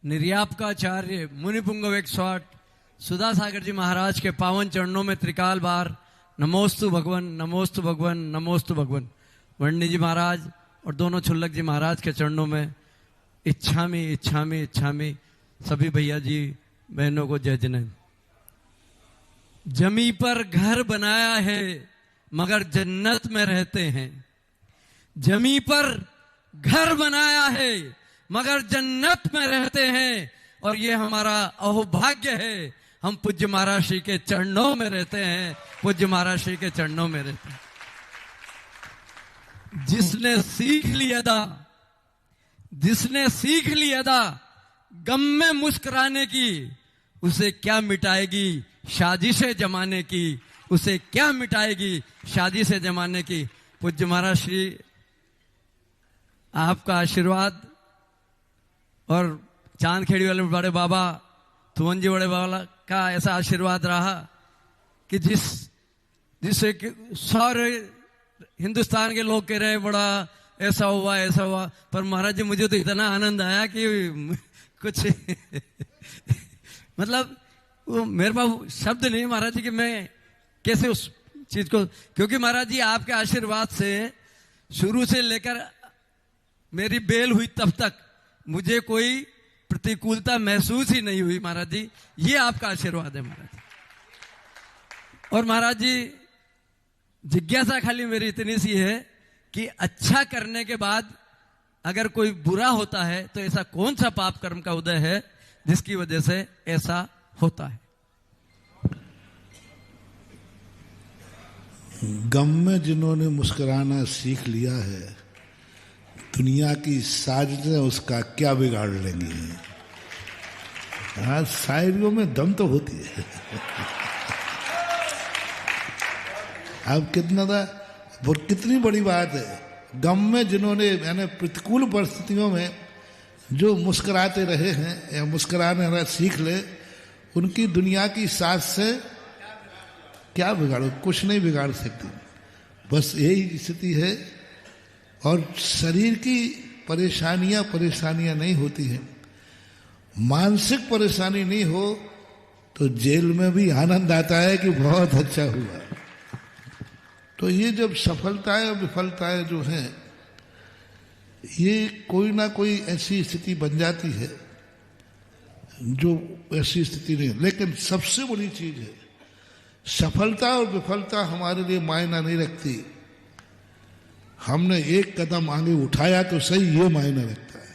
निर्यापकाचार्य मुनिपुंगव 108 सुधा सागर जी महाराज के पावन चरणों में त्रिकाल बार नमोस्तु भगवन, नमोस्तु भगवन, नमोस्तु भगवन। वर्णी जी महाराज और दोनों छुल्लक जी महाराज के चरणों में इच्छामी इच्छामी इच्छामी। सभी भैया जी बहनों को जय जैन। जमी पर घर बनाया है मगर जन्नत में रहते हैं। जमी पर घर बनाया है मगर जन्नत में रहते हैं। और ये हमारा अहोभाग्य है, हम पूज्य महाराज श्री के चरणों में रहते हैं, पूज्य महाराज श्री के चरणों में रहते हैं। जिसने सीख लिया था, जिसने सीख लिया था गम में मुस्कुराने की, उसे क्या मिटाएगी साजिशें जमाने की, उसे क्या मिटाएगी साजिशें जमाने की। पूज्य महाराज श्री आपका आशीर्वाद और चांदखेड़ी वाले बड़े बाबा तुवन जी बड़े बाबा का ऐसा आशीर्वाद रहा कि जिससे सारे हिंदुस्तान के लोग कह रहे हैं बड़ा ऐसा हुआ ऐसा हुआ। पर महाराज जी मुझे तो इतना आनंद आया कि कुछ मतलब वो मेरे पास शब्द नहीं महाराज जी कि मैं कैसे उस चीज को, क्योंकि महाराज जी आपके आशीर्वाद से शुरू से लेकर मेरी बेल हुई तब तक मुझे कोई प्रतिकूलता महसूस ही नहीं हुई। महाराज जी ये आपका आशीर्वाद है महाराज जी। और महाराज जी जिज्ञासा खाली मेरी इतनी सी है कि अच्छा करने के बाद अगर कोई बुरा होता है तो ऐसा कौन सा पाप कर्म का उदय है जिसकी वजह से ऐसा होता है। गम में जिन्होंने मुस्कुराना सीख लिया है, दुनिया की साजिशें उसका क्या बिगाड़ लेंगी। हाँ, शायरियों में दम तो होती है। अब कितना था, वो कितनी बड़ी बात है। गम में जिन्होंने यानी प्रतिकूल परिस्थितियों में जो मुस्कुराते रहे हैं या मुस्कुराना सीख ले, उनकी दुनिया की साज से क्या बिगाड़ो, कुछ नहीं बिगाड़ सकती। बस यही स्थिति है। और शरीर की परेशानियां नहीं होती हैं, मानसिक परेशानी नहीं हो तो जेल में भी आनंद आता है कि बहुत अच्छा हुआ। तो ये जब सफलताएं और विफलताएं जो हैं, ये कोई ना कोई ऐसी स्थिति बन जाती है जो ऐसी स्थिति नहीं। लेकिन सबसे बड़ी चीज है, सफलता और विफलता हमारे लिए मायना नहीं रखती। हमने एक कदम आगे उठाया तो सही, ये मायने रखता है।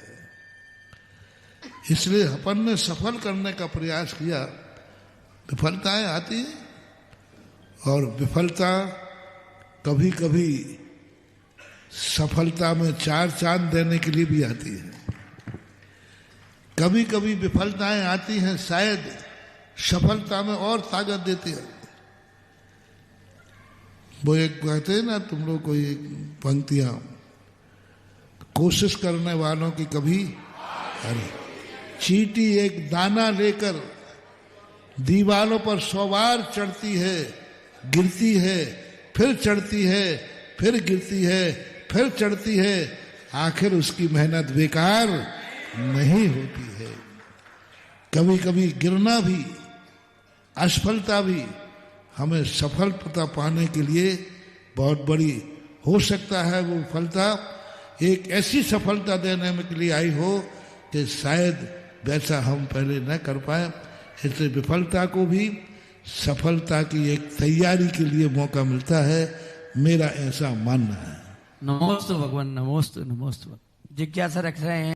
इसलिए अपन ने सफल करने का प्रयास किया। विफलताएं आती हैं और विफलता कभी कभी सफलता में 4 चांद देने के लिए भी आती है। कभी कभी विफलताएं आती हैं शायद सफलता में और ताकत देती है। वो एक कहते हैं ना तुम लोग को एक पंक्तियां, कोशिश करने वालों की कभी, अरे चींटी एक दाना लेकर दीवारों पर 100 बार चढ़ती है, गिरती है, फिर चढ़ती है, फिर गिरती है, फिर चढ़ती है, आखिर उसकी मेहनत बेकार नहीं होती है। कभी कभी गिरना भी, असफलता भी हमें सफलता पाने के लिए बहुत बड़ी हो सकता है। वो सफलता एक ऐसी सफलता देने में के लिए आई हो कि शायद वैसा हम पहले न कर पाए। इसलिए विफलता को भी सफलता की एक तैयारी के लिए मौका मिलता है, मेरा ऐसा मानना है। नमोस्तु भगवान, नमोस्तु नमोस्तु। जिज्ञासा रख रहे हैं।